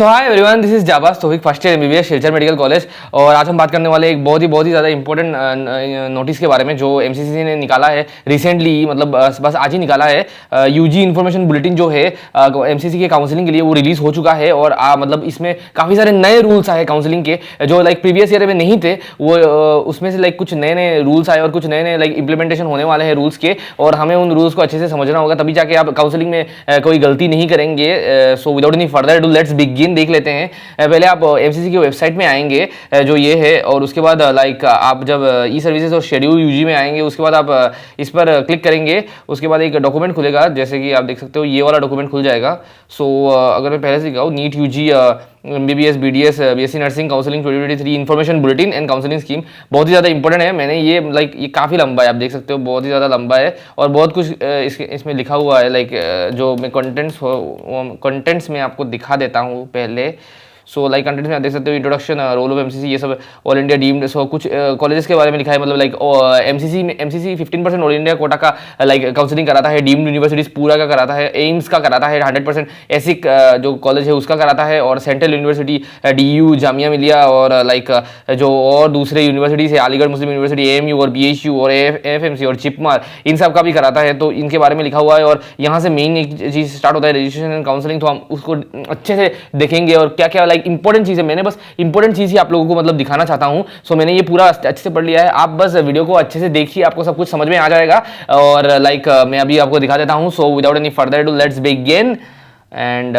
So hi everyone, this is Jabaz Taufiq, first year MBBS Silchar medical college. और आज हम बात करने वाले एक बहुत ही ज़्यादा इंपॉर्टेंट नोटिस के बारे में जो एमसीसी ने निकाला है रिसेंटली, मतलब बस आज ही निकाला है। यूजी इन्फॉर्मेशन बुलेटिन जो है एमसीसी के काउंसलिंग के लिए वो रिलीज हो चुका है। और मतलब इसमें काफ़ी सारे नए रूल्स आए काउंसलिंग के जो लाइक प्रीवियस ईयर में नहीं थे। वो उसमें से लाइक कुछ नए नए रूल्स आए और कुछ नए नए लाइक इंप्लीमेंटेशन होने वाले हैं रूल्स के, और हमें उन रूल्स को अच्छे से समझना होगा, तभी जाके आप काउंसलिंग में कोई गलती नहीं करेंगे। So without any further do let's begin. देख लेते हैं। पहले आप एमसीसी की वेबसाइट में आएंगे जो ये है, और उसके बाद लाइक आप जब ई सर्विसेज और शेड्यूल यूजी में आएंगे, उसके बाद आप इस पर क्लिक करेंगे। उसके बाद एक डॉक्यूमेंट खुलेगा, जैसे कि आप देख सकते हो ये वाला डॉक्यूमेंट खुल जाएगा। सो अगर मैं पहले से दिखाऊँ, NEET UG MBBS BDS BSc nursing counselling 2023 information bulletin and counselling scheme बहुत ही ज़्यादा इंपॉर्टेंट है। मैंने ये लाइक ये काफ़ी लंबा है, आप देख सकते हो बहुत ही ज़्यादा लंबा है और बहुत कुछ इसमें लिखा हुआ है। लाइक जो मैं कंटेंट्स में आपको दिखा देता हूँ पहले। सो लाइक कंटेंट में आप देख सकते हो इंट्रोडक्शन, रोल ऑफ एमसीसी, ये सब ऑल इंडिया डीम्ड। सो कुछ कॉलेजेस के बारे में लिखा है, मतलब like MCC 15% all India quota का लाइक काउंसलिंग कराता है, डीम्ड यूनिवर्सिटीज पूरा का कराता है, एम्स का कराता है, 100% एसिक जो कॉलेज है उसका कराता है, और central university DU, Jamia Millia और लाइक जो और दूसरे यूनिवर्सिटीज है, अलीगढ़ मुस्लिम यूनिवर्सिटी, एएमयू और बीएचयू और एफएमसी और चिपमार, इन सब का भी कराता है। तो इनके बारे में लिखा हुआ है, और यहाँ से मेन एक चीज़ स्टार्ट होता है रजिस्ट्रेशन एंड काउंसलिंग। तो हम उसको अच्छे से देखेंगे और क्या क्या लाइक इंपॉर्टेंट चीज़ है। मैंने बस इंपॉर्टेंट चीज़ ही आप लोगों को मतलब दिखाना चाहता हूँ। सो मैंने ये पूरा अच्छे से पढ़ लिया है। आप बस वीडियो को अच्छे से देखिए, आपको सब कुछ समझ में आ जाएगा। और लाइक मैं अभी आपको दिखा देता हूँ। So without any further do let's begin. And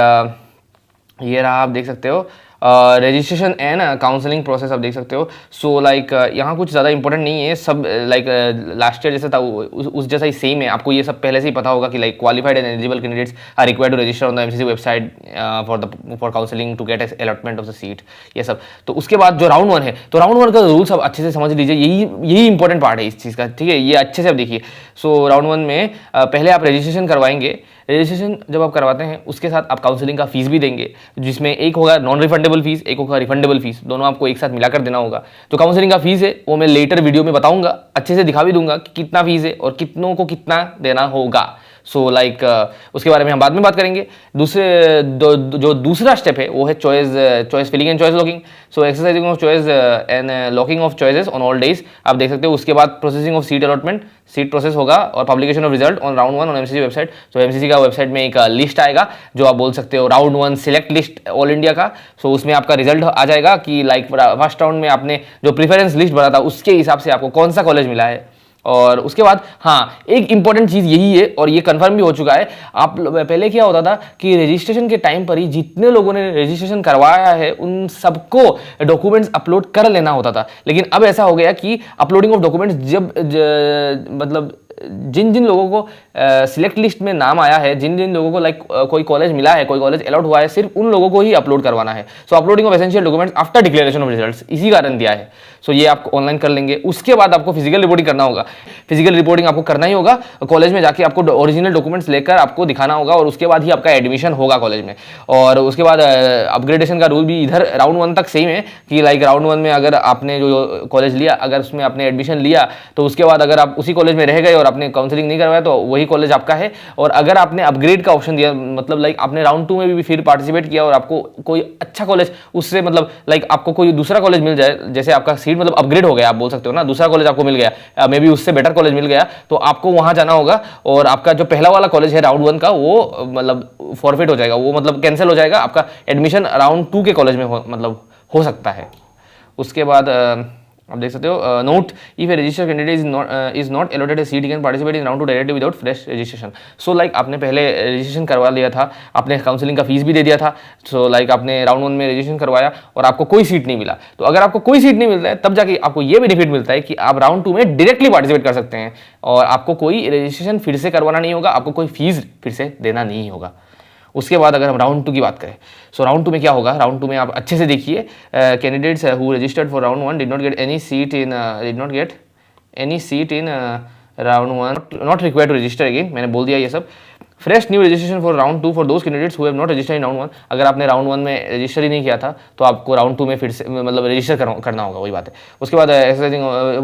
ये रहा, आप देख सकते हो रजिस्ट्रेशन एंड काउंसलिंग प्रोसेस, आप देख सकते हो। सो लाइक यहाँ कुछ ज़्यादा इंपॉर्टेंट नहीं है, सब लाइक लास्ट ईयर जैसा था उस जैसा ही सेम है। आपको ये सब पहले से ही पता होगा कि like qualified and eligible candidates are required to register on the MCC website for counselling to get allotment of the seat, ये सब। तो उसके बाद जो राउंड 1 है, तो राउंड 1 का रूल सब अच्छे से समझ लीजिए, यही इंपॉर्टेंट पार्ट है इस चीज़ का, ठीक है। ये अच्छे से आप देखिए। सो राउंड 1 में पहले आप रजिस्ट्रेशन करवाएंगे। रजिस्ट्रेशन जब आप करवाते हैं उसके साथ आप काउंसलिंग का फीस भी देंगे, जिसमें एक होगा नॉन रिफंडेबल फीस, एक होगा रिफंडेबल फीस, दोनों आपको एक साथ मिलाकर देना होगा। तो काउंसलिंग का फीस है वो मैं लेटर वीडियो में बताऊंगा, अच्छे से दिखा भी दूंगा कि कितना फीस है और कितनों को कितना देना होगा। सो लाइक उसके बारे में हम बाद में बात करेंगे। जो दूसरा स्टेप है वो है choice filling and choice locking. So exercising of choice and locking of choices on all days, आप देख सकते हो। उसके बाद processing of seat allotment, seat process होगा, और publication of result on round 1 on MCC website. तो एमसीसी का वेबसाइट में एक लिस्ट आएगा जो आप बोल सकते हो round 1 select list all India का। सो उसमें आपका रिजल्ट आ जाएगा कि लाइक फर्स्ट राउंड में आपने जो प्रीफरेंस लिस्ट भरा था उसके हिसाब से आपको कौन सा कॉलेज मिला है। और उसके बाद हाँ, एक इंपॉर्टेंट चीज़ यही है, और ये कंफर्म भी हो चुका है। आप पहले क्या होता था कि रजिस्ट्रेशन के टाइम पर ही जितने लोगों ने रजिस्ट्रेशन करवाया है उन सबको डॉक्यूमेंट्स अपलोड कर लेना होता था। लेकिन अब ऐसा हो गया कि अपलोडिंग ऑफ डॉक्यूमेंट्स मतलब जिन जिन लोगों को सिलेक्ट लिस्ट में नाम आया है, जिन जिन लोगों को लाइक कोई कॉलेज मिला है, कोई कॉलेज अलॉट हुआ है, सिर्फ उन लोगों को ही अपलोड करवाना है। So uploading of essential documents after declaration of results, इसी कारण दिया है। सो ये आप ऑनलाइन कर लेंगे। उसके बाद आपको फिजिकल रिपोर्टिंग करना होगा। फिजिकल रिपोर्टिंग आपको करना ही होगा, कॉलेज में जाके आपको ओरिजिनल डॉक्यूमेंट्स लेकर आपको दिखाना होगा, और उसके बाद ही आपका एडमिशन होगा कॉलेज में। और उसके बाद अपग्रेडेशन का रूल भी इधर राउंड 1 तक सेम है कि लाइक राउंड 1 में अगर आपने जो कॉलेज लिया, अगर उसमें आपने एडमिशन लिया, तो उसके बाद अगर आप उसी कॉलेज में रह गए और आपने काउंसलिंग नहीं करवाया तो वही कॉलेज आपका है। और अगर आपने अपग्रेड का ऑप्शन दिया, मतलब लाइक आपने राउंड 2 में भी फिर पार्टिसिपेट किया और आपको कोई अच्छा कॉलेज उससे मतलब लाइक आपको कोई दूसरा कॉलेज मिल जाए, जैसे आपका सीट मतलब अपग्रेड हो गया, आप बोल सकते हो ना, दूसरा कॉलेज आपको मिल गया, मे बी उससे बेटर कॉलेज मिल गया, तो आपको वहां जाना होगा। और आपका जो पहला वाला कॉलेज है राउंड 1 का, वो मतलब फॉरफिट हो जाएगा, वो मतलब कैंसिल हो जाएगा। आपका एडमिशन राउंड 2 के कॉलेज में हो सकता है। उसके बाद आप देख सकते हो note, if A registered candidate is not allotted a seat, can participate in round 2 directly without fresh registration. So like आपने पहले रजिस्ट्रेशन करवा लिया था, आपने काउंसलिंग का फीस भी दे दिया था। सो लाइक आपने राउंड 1 में रजिस्ट्रेशन करवाया और आपको कोई सीट नहीं मिला। तो अगर आपको कोई सीट नहीं मिलता है तब जाके आपको ये बेनिफिट मिलता है कि आप राउंड 2 में डायरेक्टली पार्टिसिपेट कर सकते हैं, और आपको कोई रजिस्ट्रेशन फिर से करवाना नहीं होगा, आपको कोई फीस फिर से देना नहीं होगा। उसके बाद अगर हम राउंड 2 की बात करें, सो राउंड 2 में क्या होगा, राउंड 2 में आप अच्छे से देखिए, candidates who registered for round 1 did not get any seat in round 1 not required to register again. मैंने बोल दिया ये सब। Fresh new registration for round 2 for those candidates who have not registered in round 1। अगर आपने round 1 में register ही नहीं किया था तो आपको राउंड 2 में फिर से मतलब रजिस्टर करना होगा, वही बात है। उसके बाद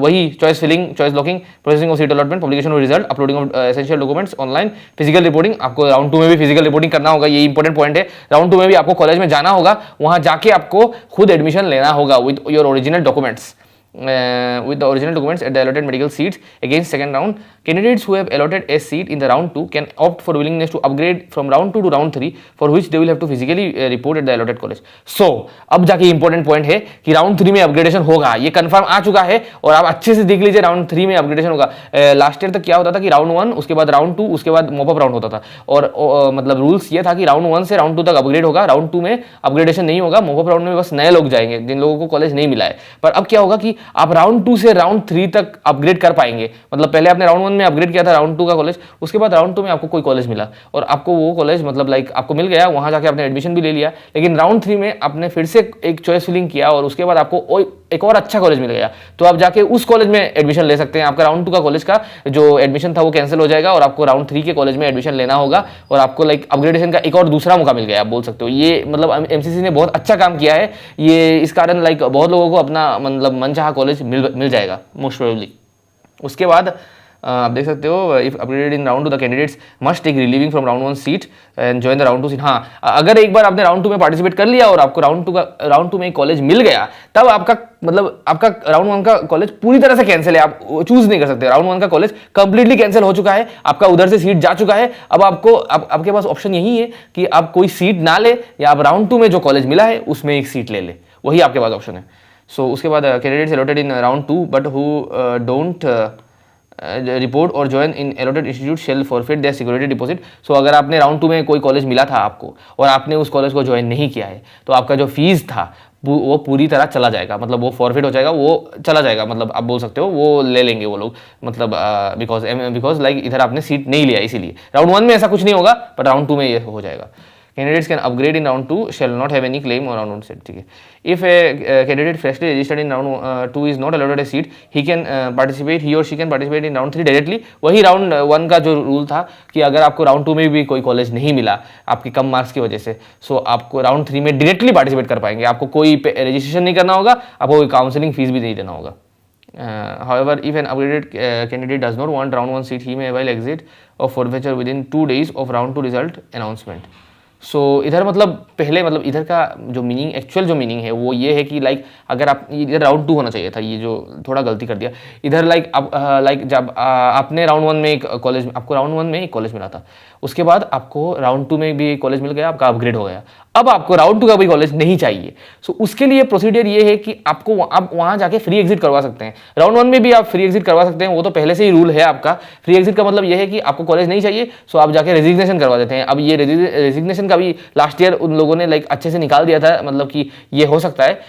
वही choice filling, choice locking, processing of seat allotment, publication of result, uploading of essential documents online, physical reporting. आपको राउंड 2 में भी फिजिकल रिपोर्टिंग करना होगा, ये इंपॉर्टेंट पॉइंट है। राउंड 2 में भी आपको कॉलेज में जाना होगा, वहां जाके आपको खुद एडमिशन लेना होगा with your original documents with the original documents at the allotted medical seats. Against second round, candidates who have allotted a seat in the round 2 can opt for willingness to upgrade from round 2 to round 3 for which they will have to physically report at the allotted college. So अब जाके important point है कि round 3 में upgradation होगा, ये confirm आ चुका है और आप अच्छे से देख लीजिए राउंड 3 में अपग्रेडेशन होगा। लास्ट ईयर तक क्या होता था कि राउंड 1 उसके बाद राउंड 2 उसके बाद मॉपअप राउंड होता था और मतलब रूल्स ये था कि राउंड 1 से राउंड 2 तक अपग्रेड होगा, राउंड 2 में अपग्रेडेशन नहीं होगा, मॉपअप राउंड में बस नए लोग जाएंगे जिन लोगों को कॉलेज नहीं मिला है। पर अब क्या होगा कि आप राउंड 2 से राउंड 3 तक अपग्रेड कर पाएंगे। मतलब पहले आपने राउंड 1 में अपग्रेड किया था राउंड 2 का कॉलेज, उसके बाद राउंड 2 में आपको कोई कॉलेज मिला और आपको वो कॉलेज मतलब लाइक आपको मिल गया, वहां जाके आपने एडमिशन भी ले लिया, लेकिन राउंड 3 में आपने फिर से एक चॉइस फिलिंग किया और उसके बाद आपको एक और अच्छा कॉलेज मिल गया, तो आप जाके उस कॉलेज में एडमिशन ले सकते हैं। आपका राउंड 2 का कॉलेज का जो एडमिशन था वो कैंसिल हो जाएगा और आपको राउंड 3 के कॉलेज में एडमिशन लेना होगा और आपको लाइक अपग्रेडेशन का एक और दूसरा मौका मिल गया, आप बोल सकते हो। ये मतलब एमसीसी ने बहुत अच्छा काम किया है, ये इस कारण लाइक बहुत लोगों को अपना मतलब मनचाहा कॉलेज मिल जाएगा मोस्ट प्रोबेबली। उसके बाद आप देख सकते हो if upgraded in round 2 the candidates must take relieving from round 1 seat and join the round 2 seat. हाँ, अगर एक बार आपने राउंड 2 में पार्टिसिपेट कर लिया और आपको राउंड 2 में कॉलेज मिल गया, तब आपका मतलब आपका राउंड 1 का कॉलेज पूरी तरह से कैंसिल है, आप चूज नहीं कर सकते। राउंड 1 का कॉलेज कंप्लीटली कैंसिल हो चुका है, आपका उधर से सीट जा चुका है। अब आपके पास ऑप्शन यही है कि आप कोई सीट ना ले या आप राउंड 2 में जो कॉलेज मिला है उसमें एक सीट ले, वही आपके पास ऑप्शन है। सो उसके बाद candidates allotted in round 2 but who don't report or join in allotted institute shall forfeit their security deposit. So अगर आपने राउंड 2 में कोई कॉलेज मिला था आपको और आपने उस कॉलेज को ज्वाइन नहीं किया है, तो आपका जो फीस था वो पूरी तरह चला जाएगा, मतलब वो फॉरफिट हो जाएगा, वो चला जाएगा, मतलब आप बोल सकते हो वो ले लेंगे वो लोग, मतलब बिकॉज लाइक इधर आपने सीट नहीं लिया इसीलिए। राउंड 1 में ऐसा कुछ नहीं होगा पर राउंड 2 में ये हो जाएगा। Candidates can upgrade in round 2 shall not have any claim on round 1 seat, ठीक है। If a candidate freshly registered in round 2 is not allotted a seat, he or she can participate in round 3 directly। वही round 1 का जो rule था कि अगर आपको round 2 में भी कोई कॉलेज नहीं मिला आपके कम मार्क्स की वजह से, सो आपको राउंड 3 में डायरेक्टली पार्टिसिपेट कर पाएंगे, आपको कोई रजिस्ट्रेशन नहीं करना होगा, आपको कोई काउंसलिंग फीस भी नहीं देना होगा। However, if an upgraded candidate does not want round 1 seat, he may avail exit or forfeiture within 2 days of round 2 result announcement। सो इधर मतलब पहले मतलब इधर का जो मीनिंग एक्चुअल जो मीनिंग है वो ये है कि लाइक अगर आप इधर राउंड 2 होना चाहिए था, ये जो थोड़ा गलती कर दिया इधर लाइक अब लाइक जब आपने राउंड 1 में एक कॉलेज, आपको राउंड 1 में एक कॉलेज मिला था, उसके बाद आपको राउंड 2 में भी एक कॉलेज मिल गया, आपका अपग्रेड हो गया, अब आपको राउंड 2 का भी कॉलेज नहीं चाहिए। सो उसके लिए प्रोसीजर ये है कि आपको आप वहाँ जाके फ्री एग्जिट करवा सकते हैं। राउंड 1 में भी आप फ्री एग्जिट करवा सकते हैं, वो तो पहले से ही रूल है आपका। फ्री एग्जिट का मतलब ये है कि आपको कॉलेज नहीं चाहिए, सो आप जाके रेजिग्नेशन करवा देते हैं। अब ये रेजिग्नेशन का भी लास्ट ईयर उन लोगों ने लाइक अच्छे से निकाल दिया था, मतलब कि ये हो सकता है।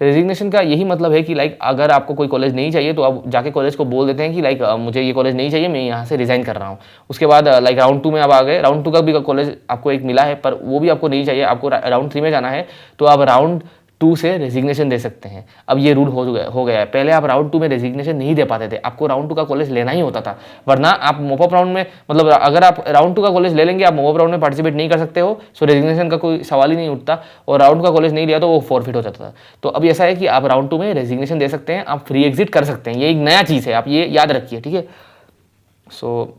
रेजिग्नेशन का यही मतलब है कि लाइक अगर आपको कोई कॉलेज नहीं चाहिए तो आप जाके कॉलेज को बोल देते हैं कि लाइक मुझे ये कॉलेज नहीं चाहिए, मैं यहाँ से रिजाइन कर रहा हूँ। उसके बाद लाइक राउंड 2 में आप आ गए, राउंड 2 का भी कॉलेज आपको एक मिला है पर वो भी आपको नहीं चाहिए, आपको राउंड 3 में जाना है, तो आप राउंड 2 से रेजिग्नेशन दे सकते हैं। अब ये रूल हो गया है, पहले आप राउंड 2 में रेजिग्नेशन नहीं दे पाते थे, आपको राउंड 2 का कॉलेज लेना ही होता था, वरना आप मॉपअप राउंड में मतलब अगर आप राउंड 2 का कॉलेज ले लेंगे आप मॉपअप राउंड में पार्टिसिपेट नहीं कर सकते हो, सो रेजिग्नेशन का कोई सवाल ही नहीं उठता, और राउंड का कॉलेज नहीं लिया तो वो फॉरफिट हो जाता था। तो अब ऐसा है कि आप राउंड 2 में रेजिग्नेशन दे सकते हैं, आप फ्री एग्जिट कर सकते हैं, ये एक नया चीज़ है, आप ये याद रखिए, ठीक है। So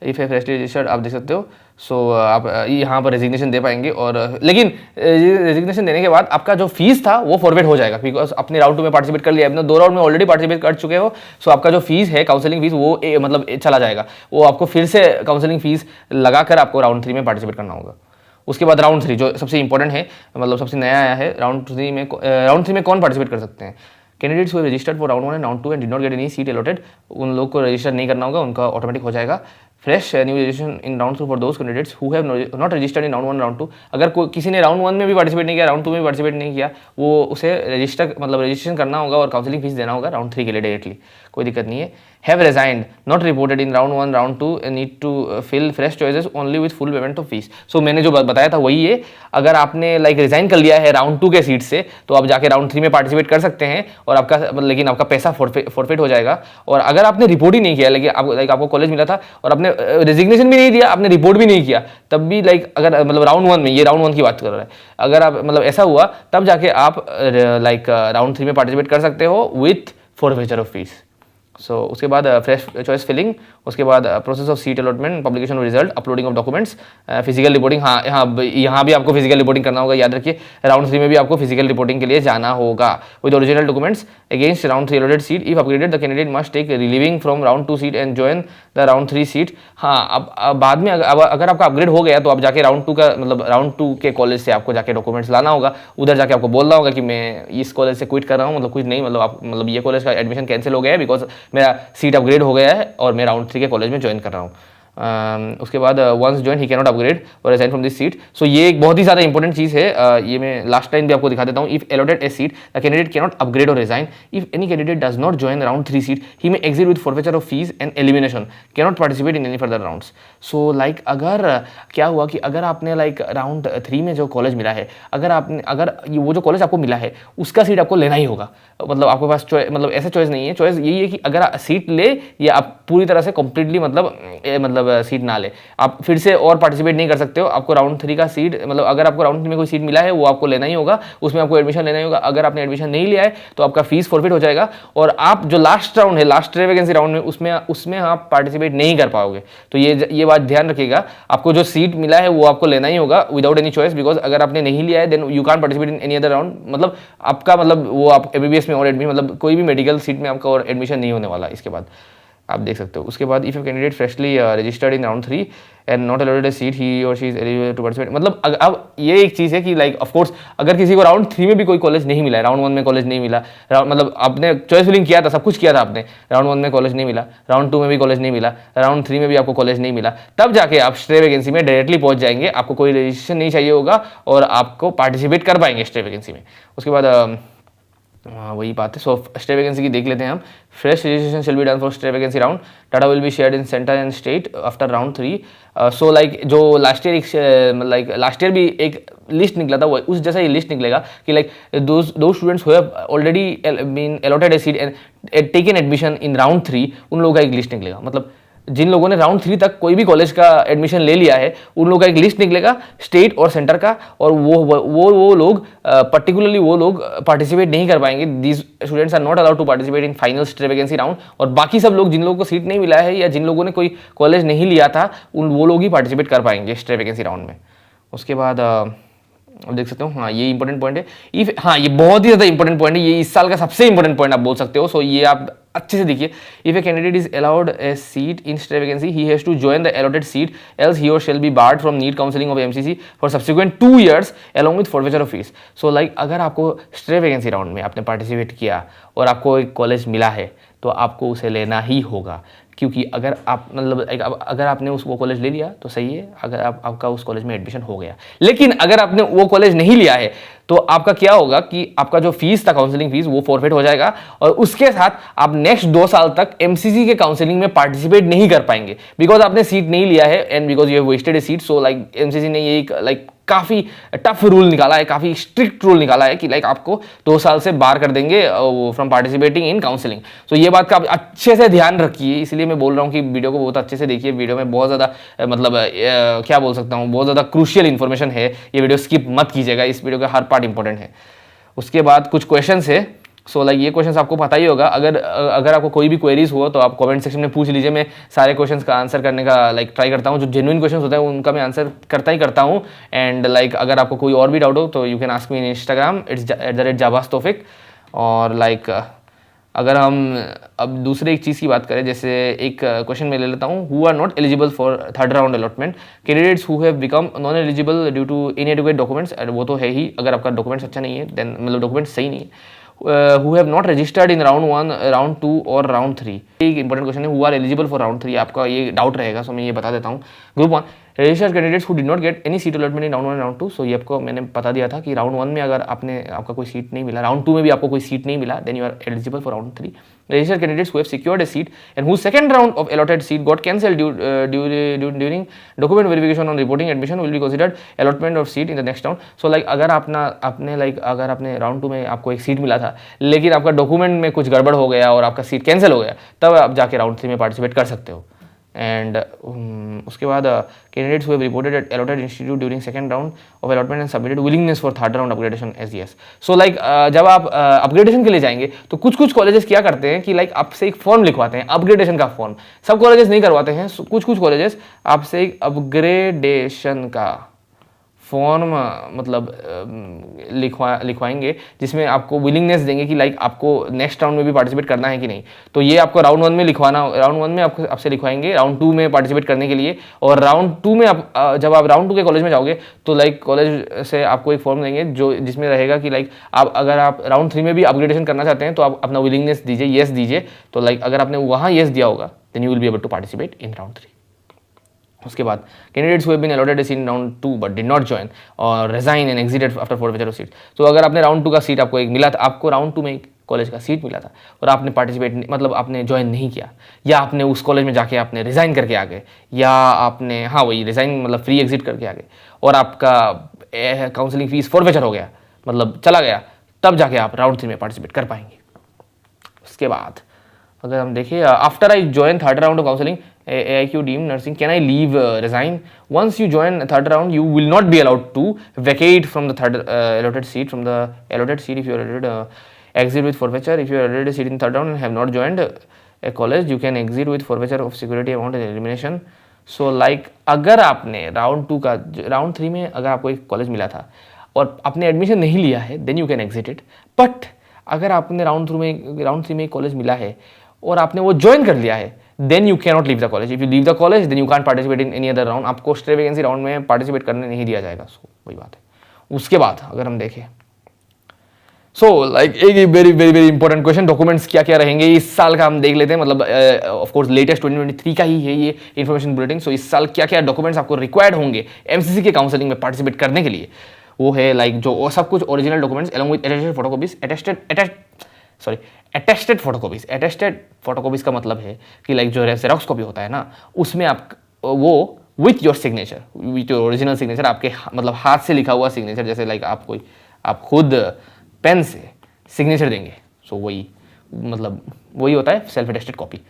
if A freshly registered आप देख सकते हो, सो आप यहाँ पर रेजिग्नेशन दे पाएंगे, और लेकिन रेजिग्नेशन देने के बाद आपका जो फीस था वो फॉरवर्ड हो जाएगा, बिकॉज अपने राउंड 2 में पार्टिसिपेट कर लिया, अपने 2 राउंड में ऑलरेडी पार्टिसिपेट कर चुके हो, सो आपका जो फीस है काउंसलिंग फीस वो मतलब चला जाएगा, वो आपको फिर से काउंसलिंग फीस लगाकर आपको राउंड 3 में पार्टिसिपेट करना होगा। उसके बाद राउंड 3 जो सबसे इंपॉर्टेंट है, मतलब सबसे नया आया है, राउंड 3 में कौन पार्टिसिपेट कर सकते हैं? Candidates who registered for round 1 and round 2 and did not get any seat allotted, उन लोग को रजिस्टर नहीं करना होगा, उनका ऑटोमेटिक हो जाएगा। Fresh new registration in round 2 for those candidates who have not registered in round 1 round 2, अगर किसी ने राउंड 1 में भी पार्टिसिपेट नहीं किया, राउंड 2 में भी पार्टिसिपेट नहीं किया, वो उसे रजिस्ट्रेशन करना होगा और काउंसलिंग फीस देना होगा राउंड 3 के लिए डायरेक्टली, कोई दिक्कत नहीं है। Have resigned not reported in round 1 round 2 need to fill fresh choices only with full payment of fees. So मैंने जो बताया था वही है, अगर आपने लाइक रिजाइन कर लिया है राउंड 2 के सीट से तो आप जाके राउंड 3 में पार्टिसिपेट कर सकते हैं, और आपका लेकिन आपका पैसा फॉरफिट हो जाएगा। और अगर आपने रिपोर्ट ही नहीं किया, लेकिन आपको कॉलेज मिला था और आपने रेजिग्नेशन भी नहीं दिया, आपने रिपोर्ट भी नहीं किया, तब भी लाइक अगर मतलब राउंड 1 में, ये राउंड 1 की बात कर रहा है, अगर आप मतलब ऐसा हुआ तब जाके आप लाइक राउंड 3 में पार्टिसिपेट कर सकते हो विथ फॉरफीचर ऑफ फीस। सो उसके बाद फ्रेश चॉइस फिलिंग, उसके बाद process of seat allotment, publication of result, uploading of documents, physical reporting. हाँ यहाँ भी आपको फिजिकल रिपोर्टिंग करना होगा, याद रखिए राउंड 3 में भी आपको फिजिकल रिपोर्टिंग के लिए जाना होगा with original documents against round 3 allotted seat. If upgraded the candidate must take relieving from round 2 seat and join the round 3 seat. हाँ अब बाद में अगर आपका अपग्रेड हो गया तो आप जाके राउंड 2 का मतलब राउंड 2 के कॉलेज से आपको जाके डॉक्यूमेंट्स लाना होगा, उधर जाके आपको बोलना होगा कि मैं इस कॉलेज से क्विट कर रहा हूँ, मतलब कुछ नहीं, मतलब आप मतलब ये कॉलेज का एडमिशन कैंसिल हो गया है बिकॉज मेरा सीट अपग्रेड हो गया है और मैं राउंड 3 के कॉलेज में ज्वाइन कर रहा हूँ। उसके बाद once join he can not upgrade और resign from this seat. So ये एक बहुत ही ज़्यादा इंपॉर्टेंट चीज़ है, ये मैं लास्ट लाइन भी आपको दिखा देता हूँ। If allotted a seat the candidate can not upgrade और resign. If any candidate does not join round 3 seat he may exit with forfeiture of fees and elimination, can not participate in any further rounds. So like अगर क्या हुआ कि अगर आपने like round 3 में जो college मिला है, अगर वो जो कॉलेज आपको मिला है उसका सीट आपको लेना ही होगा, मतलब आपके पास मतलब ऐसा चॉइस नहीं है। चॉइस यही है कि अगर सीट ले या आप पूरी तरह से कंप्लीटली मतलब सीट ना ले, आप फिर से और पार्टिसिपेट नहीं कर सकते हो। आपको राउंड 3 का सीट मतलब अगर आपको राउंड 3 में कोई सीट मिला है वो आपको लेना ही होगा, उसमें आपको एडमिशन लेना ही होगा। अगर आपने एडमिशन नहीं लिया है तो आपका फीस फॉरफिट हो जाएगा और आप जो लास्ट राउंड है, लास्ट वैकेंसी राउंड में, उसमें आप पार्टिसिपेट नहीं कर पाओगे। तो ये बात ध्यान रखिएगा, आपको जो सीट मिला है वो आपको लेना ही होगा विदाउट एनी चॉइस, बिकॉज अगर आपने नहीं लिया है then you can participate in any other round. मतलब आपका मतलब वो आप एमबीबीएस में और एडमिशन मतलब कोई भी मेडिकल सीट में आपका और एडमिशन नहीं होने वाला इसके बाद, आप देख सकते हो। उसके बाद if you candidate freshly registered in round 3 and not allotted a seat he or she is eligible to participate. मतलब अब ये एक चीज़ है कि लाइक ऑफ कोर्स अगर किसी को राउंड 3 में भी कोई कॉलेज नहीं मिला है, राउंड 1 में कॉलेज नहीं मिला, मतलब आपने चॉइस फिलिंग किया था, सब कुछ किया था आपने, राउंड 1 में कॉलेज नहीं मिला, राउंड 2 में भी कॉलेज नहीं मिला, राउंड 3 में भी आपको कॉलेज नहीं मिला, तब जाके आप स्टे वैकेंसी में डायरेक्टली पहुंच जाएंगे, आपको कोई रजिस्ट्रेशन नहीं चाहिए होगा और आपको पार्टिसिपेट कर पाएंगे स्टे वैकेंसी में। उसके बाद वही बात है। सो स्टे वैकेंसी की देख लेते हैं हम। Fresh registration shall be done for stay vacancy round, data will be shared in centre and state after round 3। So like जो लास्ट ईयर भी एक लिस्ट निकला था, वो उस जैसा ही लिस्ट निकलेगा कि लाइक दो students who have already been allotted a seat and taken admission in round 3, उन लोगों का एक लिस्ट निकलेगा। मतलब जिन लोगों ने राउंड 3 तक कोई भी कॉलेज का एडमिशन ले लिया है उन लोगों का एक लिस्ट निकलेगा स्टेट और सेंटर का, और वो लोग पर्टिकुलरली वो लोग पार्टिसिपेट नहीं कर पाएंगे। These students are not allowed to participate in final stay vacancy round. और बाकी सब लोग जिन लोगों को सीट नहीं मिला है या जिन लोगों ने कोई कॉलेज नहीं लिया था वो लोग ही पार्टिसिपेट कर पाएंगे स्टे वैकेंसी राउंड में। उसके बाद अब देख सकते हो, हाँ ये इंपॉर्टेंट पॉइंट है। हाँ ये बहुत ही ज़्यादा इंपॉर्टेंट पॉइंट है, ये इस साल का सबसे इंपॉर्टेंट पॉइंट आप बोल सकते हो। सो ये आप अच्छे से देखिए। If a candidate is allowed a seat in stray vacancy he has to join the allotted seat else he or shall be barred from NEET counselling of MCC for subsequent 2 years along with forfeiture of fees। So like अगर आपको stay vacancy round में आपने participate किया और आपको एक college मिला है तो आपको उसे लेना ही होगा, क्योंकि अगर आप मतलब अगर आपने वो कॉलेज ले लिया तो सही है, अगर आपका उस कॉलेज में एडमिशन हो गया। लेकिन अगर आपने वो कॉलेज नहीं लिया है तो आपका क्या होगा कि आपका जो फीस था काउंसलिंग फीस वो फॉरफिट हो जाएगा और उसके साथ आप नेक्स्ट 2 साल तक एमसीसी के काउंसलिंग में पार्टिसिपेट नहीं कर पाएंगे, बिकॉज आपने सीट नहीं लिया है and because you have wasted a seat. So like MCC ने ये लाइक काफ़ी टफ रूल निकाला है, काफ़ी स्ट्रिक्ट रूल निकाला है कि लाइक आपको 2 साल से बाहर कर देंगे फ्रॉम पार्टिसिपेटिंग इन काउंसलिंग। सो ये बात का आप अच्छे से ध्यान रखिए, इसलिए मैं बोल रहा हूँ कि वीडियो को बहुत अच्छे से देखिए। वीडियो में बहुत ज़्यादा मतलब क्या बोल सकता हूँ, बहुत ज़्यादा क्रूशियल इन्फॉर्मेशन है, ये वीडियो स्किप मत कीजिएगा, इस वीडियो का हर पार्ट इंपॉर्टेंट है। उसके बाद कुछ क्वेश्चंस है। सो लाइक ये क्वेश्चंस आपको पता ही होगा, अगर आपको कोई भी क्वेरीज हुआ तो आप कमेंट सेक्शन में पूछ लीजिए, मैं सारे क्वेश्चंस का आंसर करने का लाइक ट्राई करता हूँ। जो जेन्युइन क्वेश्चंस होते हैं उनका मैं आंसर करता ही करता हूँ। एंड लाइक अगर आपको कोई और भी डाउट हो तो you can ask me in Instagram, it's @javastofic। और लाइक अगर हम अब दूसरे एक चीज़ की बात करें, जैसे एक क्वेश्चन मैं ले लेता हूँ, who are not eligible for 3rd round allotment, candidates who have become non eligible due to inadequate documents. वो तो है ही, अगर आपका डॉक्यूमेंट्स अच्छा नहीं है देन मतलब डॉक्यूमेंट्स सही नहीं है। who have not registered in round 1, round 2 और round 3। एक इंपॉर्टेंट क्वेश्चन है, who are eligible for round 3, आपका ये डाउट रहेगा, सो मैं ये बता देता हूँ। Group 1 registered candidates who did not get any seat allotment in round 1 round 2। सो ये आपको मैंने बता दिया था कि राउंड 1 में अगर आपका कोई सीट नहीं मिला, राउंड 2 में भी आपको कोई सीट नहीं मिला, then you are eligible for round 3। Registered candidates who have secured a seat and who second round of allotted seat got cancelled during document verification on reporting admission will be considered allotment of seat in the next round. So like अगर आपने round 2 में आपको एक seat मिला था लेकिन आपका document में कुछ गड़बड़ हो गया और आपका सीट कैंसिल हो गया, तब आप जाके राउंड 3 में पार्टिसिपेट कर सकते हो। एंड उसके बाद candidates who have reported at allotted institute during second round of allotment and submitted willingness for third round upgradation S S. So like जब आप अपग्रेडेशन के लिए जाएंगे तो कुछ कुछ कॉलेजेस क्या करते हैं कि लाइक आपसे एक फॉर्म लिखवाते हैं, अपग्रेडेशन का फॉर्म। सब कॉलेजेस नहीं करवाते हैं, कुछ कुछ कॉलेजेस आपसे एक अपग्रेडेशन का फॉर्म मतलब लिखवाएंगे, जिसमें आपको विलिंगनेस देंगे कि लाइक आपको नेक्स्ट राउंड में भी पार्टिसिपेट करना है कि नहीं। तो ये आपको राउंड 1 में लिखवाना, राउंड 1 में आपसे लिखवाएंगे राउंड 2 में पार्टिसिपेट करने के लिए। और राउंड 2 में आप जब आप राउंड 2 के कॉलेज में जाओगे तो लाइक कॉलेज से आपको एक फॉर्म देंगे जो जिसमें रहेगा कि लाइक अगर आप राउंड 3 में भी अपग्रेडेशन करना चाहते हैं तो आप अपना विलिंगनेस दीजिए, येस दीजिए। तो लाइक अगर आपने वहाँ येस दिया होगा then you will be able to participate in round 3। उसके बाद candidates who have been allotted a seat in round 2 but did not join or resign and exited after forfeiture of seat. तो अगर आपने round 2 का seat आपको एक मिला था, आपको राउंड 2 में एक कॉलेज का सीट मिला था और आपने पार्टिसिपेट मतलब आपने ज्वाइन नहीं किया, या आपने उस कॉलेज में जाके आपने रिजाइन करके आ गए, या आपने हाँ वही रिजाइन मतलब फ्री एग्जिट करके आ गए और आपका काउंसलिंग फीस फॉरफीचर हो गया मतलब चला गया, तब जाके आप राउंड 3 में पार्टिसिपेट कर पाएंगे। उसके बाद अगर हम देखें after I join third round of counselling AIQ deemed nursing, can I leave, resign? Once you join third round, you will not be allowed to vacate from the third allotted seat. From the allotted seat, if you are allotted exit with forfeiture. If you are allotted a seat in third round and have not joined a college, you can exit with forfeiture of security amount and elimination. So like अगर आपने round 2 का round 3 में अगर आपको एक college मिला था और आपने एडमिशन नहीं लिया है then you can exit it. But अगर आपने राउंड 3 में एक कॉलेज मिला है और आपने वो ज्वाइन कर लिया है then you cannot leave the college. If you leave the college then you can't participate in any other round. आपको स्ट्रे वैकेंसी राउंड में पार्टिसिपेट करने नहीं दिया जाएगा। सो वही बात है। उसके बाद अगर हम देखें लाइक एक very very very important question, documents क्या क्या रहेंगे इस साल का हम देख लेते हैं। मतलब ऑफ कोर्स लेटेस्ट 2023 का ही है ये इन्फॉर्मेशन बुलेटिन। सो इस साल क्या क्या डॉक्यूमेंट्स आपको रिक्वायर्ड होंगे एमसीसी के काउंसलिंग में पार्टिसिपेट करने के लिए, वो है लाइक जो सब कुछ original documents along with attested photocopies, attested photocopies. Attested photocopies का मतलब है कि लाइक जो जेरोक्स कॉपी होता है ना उसमें आप वो with your signature, with your original signature, आपके मतलब हाथ से लिखा हुआ सिग्नेचर, जैसे लाइक आप खुद पेन से सिग्नेचर देंगे। सो वही मतलब वही होता है self attested copy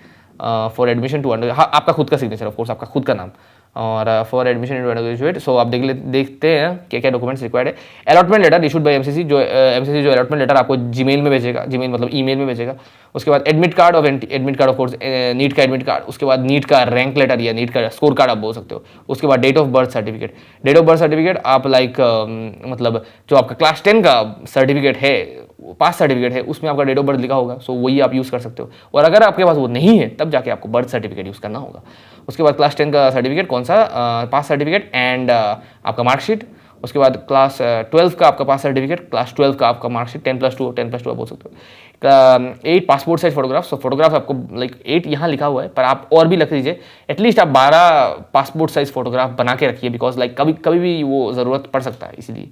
for admission to under, आपका खुद का सिग्नेचर ऑफ कोर्स, आपका खुद का नाम। और for admission in undergraduate. So आप देखते हैं क्या क्या डॉक्यूमेंट्स रिक्वायर्ड है। Allotment letter issued by MCC, जो एमसीसी जो अलॉटमेंट लेटर आपको जीमेल में भेजेगा, जीमेल मतलब ईमेल में भेजेगा। उसके बाद admit card of course, NEET का एडमिट कार्ड। उसके बाद नीट का रैंक लेटर या नीट का स्कोर कार्ड आप बोल सकते हो। उसके बाद date of birth certificate. Date of birth certificate आप लाइक मतलब जो आपका क्लास 10 का सर्टिफिकेट है, पास सर्टिफिकेट है, उसमें आपका डेट ऑफ बर्थ लिखा होगा। सो वही आप यूज़ कर सकते हो। और अगर आपके पास वो नहीं है तब जाके आपको बर्थ सर्टिफिकेट यूज़ करना होगा। उसके बाद क्लास 10 का सर्टिफिकेट, कौन सा पास सर्टिफिकेट एंड आपका मार्कशीट। उसके बाद क्लास 12 का आपका पास सर्टिफिकेट, क्लास 12 का आपका मार्कशीट, 10+2 आप बोल सकते हो। 8 पासपोर्ट साइज फोटोग्राफ। सो फोटोग्राफ आपको लाइक 8 यहाँ लिखा हुआ है पर आप और भी लिख लीजिए, एटलीस्ट आप 12 पासपोर्ट साइज फोटोग्राफ बना के रखिए, बिकॉज लाइक कभी भी वो ज़रूरत पड़ सकता है। इसीलिए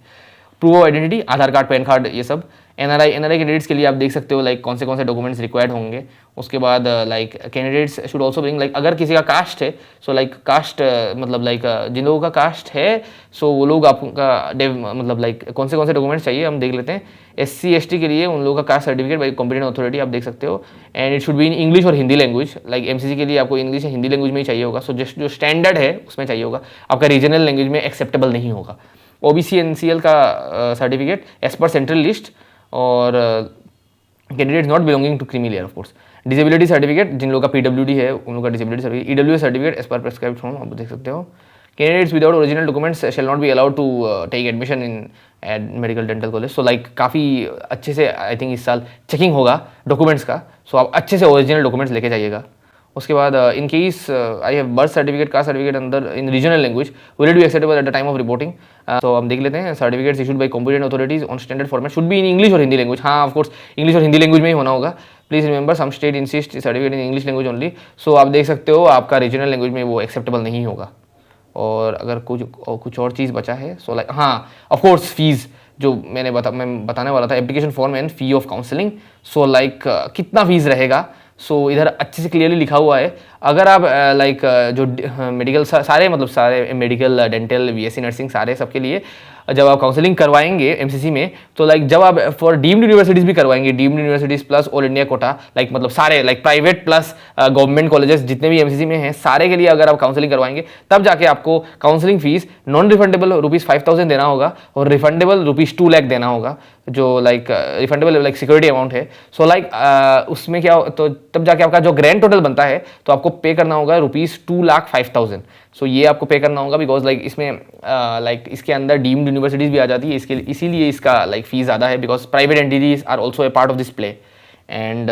proof of identity, Aadhaar card, pan card, ये सब। एनआरआई कैंडिडेट्स के लिए आप देख सकते हो लाइक कौन से डॉक्यूमेंट्स रिक्वायर्ड होंगे। उसके बाद like candidates should also bring like अगर किसी का कास्ट है, सो लाइक कास्ट मतलब लाइक जिन लोगों का कास्ट है सो वो लोग आपका मतलब लाइक कौन से डॉक्यूमेंट्स चाहिए हम देख लेते हैं। SC ST के लिए उन लोगों का caste certificate by competent authority आप देख सकते हो, and it should be in English और हिंदी लैंग्वेज। लाइक एमसीसी के लिए आपको इंग्लिश या हिंदी लैंग्वेज में ही चाहिए होगा। सो जस्ट जो स्टैंडर्ड है उसमें चाहिए होगा, आपका रीजनल लैंग्वेज में एक्सेप्टेबल नहीं होगा। OBC NCL का certificate as per central list, और candidates not belonging to creamy layer of course. Disability certificate, जिन लोगों का PWD है उन लोगों का disability certificate. EWS certificate as per prescribed form आप देख सकते हो। Candidates without original documents shall not be allowed to take admission in medical dental college. So like काफ़ी अच्छे से आई थिंक इस साल चेकिंग होगा डॉक्यूमेंट्स का। सो आप अच्छे से ओरिजिनल डॉक्यूमेंट्स लेके जाइएगा। उसके बाद in case I have birth certificate, caste certificate अंदर in regional language will it be acceptable at the time of reporting. तो हम देख लेते हैं। Certificates issued by competent authorities on standard format should be in English और Hindi language. हाँ of course English और Hindi language में ही होना होगा। Please remember some state insist certificate in English language only. So आप देख सकते हो आपका रीजनल लैंग्वेज में वो एक्सेप्टेबल नहीं होगा। और अगर कुछ और चीज़ बचा है सो लाइक हाँ ऑफ कोर्स फीस जो मैं बताने वाला था, application form and fee of counselling. So like कितना फीस रहेगा, सो इधर अच्छे से क्लियरली लिखा हुआ है। अगर आप लाइक जो मेडिकल सारे मेडिकल डेंटल BSc नर्सिंग सारे सबके लिए जब आप काउंसलिंग करवाएंगे एमसीसी में, तो लाइक जब आप फॉर डीम्ड यूनिवर्सिटीज़ भी करवाएंगे, deemed universities plus all India quota, like मतलब सारे like private plus government colleges जितने भी एमसीसी में हैं सारे के लिए अगर आप काउंसलिंग करवाएंगे, तब जाके आपको काउंसलिंग फीस नॉन रिफंडेबल ₹5,000 देना होगा और रिफंडेबल ₹2 लाख देना होगा, जो like refundable like security amount है। सो लाइक उसमें क्या, तो तब जाके आपका जो ग्रैंड टोटल बनता है तो आपको पे करना होगा ₹2,05,000। सो ये आपको पे करना होगा बिकॉज लाइक इसमें लाइक इसके अंदर डीम्ड यूनिवर्सिटीज़ भी आ जाती है, इसके इसीलिए इसका लाइक फीस ज़्यादा है because private entities are also a part of this play. And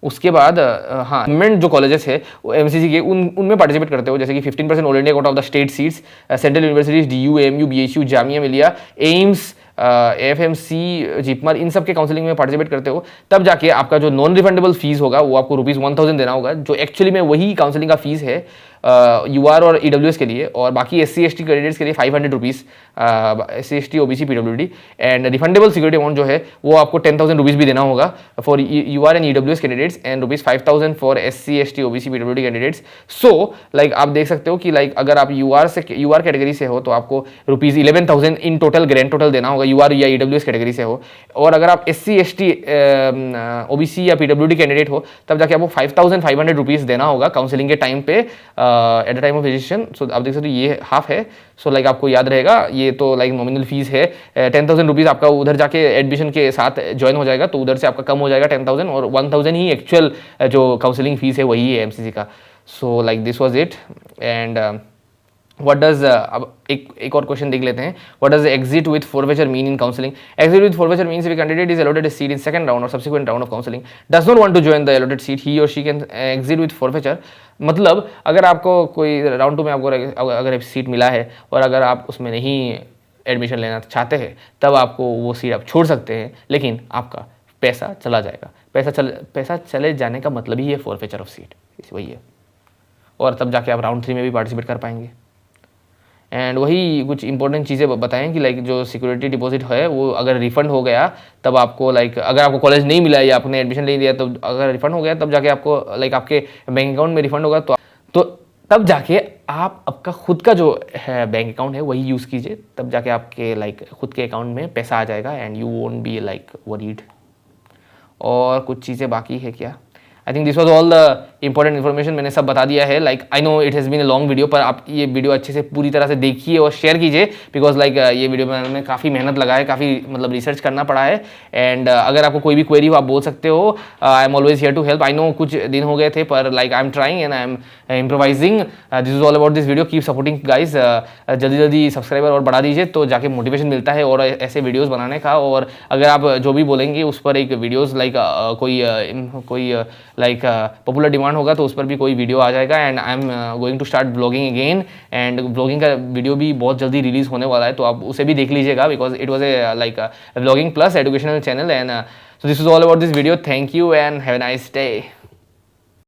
उसके बाद हाँ, गवर्नमेंट जो कॉलेजेस है वो एमसीसी के उनमें पार्टिसिपेट करते हो, जैसे कि 15% all India quota of the state seats, central universities DU, AMU, BHU, Jamia Millia, AIIMS, FMC, JIPMER, इन सब के काउंसलिंग में पार्टिसिपेट करते हो, तब जाके आपका जो नॉन रिफंडेबल फीस होगा वो आपको ₹1,000 देना होगा, जो एक्चुअली में वही काउंसलिंग का फीस है UR और EWS के लिए। और बाकी SC/ST कैंडिडेट्स के लिए ₹500, SC/ST OBC PWD। And refundable security amount जो है वो आपको ₹10,000 भी देना होगा for UR and EWS candidates, and ₹5,000 for SC/ST OBC PWD candidates. So like आप देख सकते हो कि लाइक अगर आप UR कैटेगरी से हो तो आपको ₹11,000 इन टोटल ग्रैंड टोटल देना होगा, UR या EWS कैटेगरी से हो। और अगर आप SC/ST OBC या PWD कैंडिडेट हो तब जाके आपको ₹5,500 देना होगा काउंसलिंग के टाइम पे at the time of registration. So आप देख सकते हो ये हाफ है। सो लाइक आपको याद रहेगा ये तो लाइक नॉमिनल फीस है ₹10,000 आपका उधर जाके एडमिशन के साथ ज्वाइन हो जाएगा, तो उधर से आपका कम हो जाएगा 10,000 और 1,000 ही एक्चुअल जो काउंसलिंग फीस है वही है एमसीसी का। So like this was it. And what does, अब एक और क्वेश्चन देख लेते हैं, what does exit with forfeiture mean in counselling. Exit with forfeiture means if a candidate is allotted a seat in second round or subsequent round of counseling does not want to join the allotted seat, he or she can exit with forfeiture। मतलब अगर आपको कोई round 2 में आपको अगर seat मिला है और अगर आप उसमें नहीं एडमिशन लेना चाहते हैं तब आपको वो सीट आप छोड़ सकते हैं, लेकिन आपका पैसा चला जाएगा। पैसा चले जाने का मतलब ही है फॉरफीचर ऑफ सीट, वही है। और तब जाके आप राउंड 3 में भी पार्टिसिपेट कर पाएंगे। एंड वही कुछ इंपॉर्टेंट चीज़ें बताएं कि लाइक जो सिक्योरिटी डिपॉजिट है वो अगर रिफंड हो गया तब आपको लाइक अगर आपको कॉलेज नहीं मिला या आपने एडमिशन ले लिया तो अगर रिफंड हो गया तब जाके आपको लाइक आपके बैंक अकाउंट में रिफंड होगा, तो तब जाके आप आपका खुद का जो है बैंक अकाउंट है वही यूज़ कीजिए, तब जाके आपके लाइक खुद के अकाउंट में पैसा आ जाएगा and you won't be like worried. और कुछ चीज़ें बाकी है क्या? I think this was all the important information, मैंने सब बता दिया है। Like I know it has been a long video, पर आप ये वीडियो अच्छे से पूरी तरह से देखिए और शेयर कीजिए बिकॉज लाइक ये वीडियो में मैंने काफ़ी मेहनत लगा है, काफ़ी मतलब रिसर्च करना पड़ा है। एंड अगर आपको कोई भी क्वेरी हो आप बोल सकते हो, I am always here to help. I know कुछ दिन हो गए थे पर like I am trying and I am improvising. This is all about this video, keep supporting guys. जल्दी जल्दी सब्सक्राइबर और बढ़ा दीजिए तो जाके मोटिवेशन मिलता है और ऐसे वीडियोज़ बनाने का। और अगर आप जो भी बोलेंगे उस पर एक वीडियोज़ लाइक कोई लाइक पॉपुलर डिमांड होगा तो उस पर भी कोई वीडियो आ जाएगा। And I am going to start blogging again, and blogging का वीडियो भी बहुत जल्दी रिलीज होने वाला है, तो आप उसे भी देख लीजिएगा because it was a like blogging plus educational channel. And so this is all about this video. Thank you and have a nice day.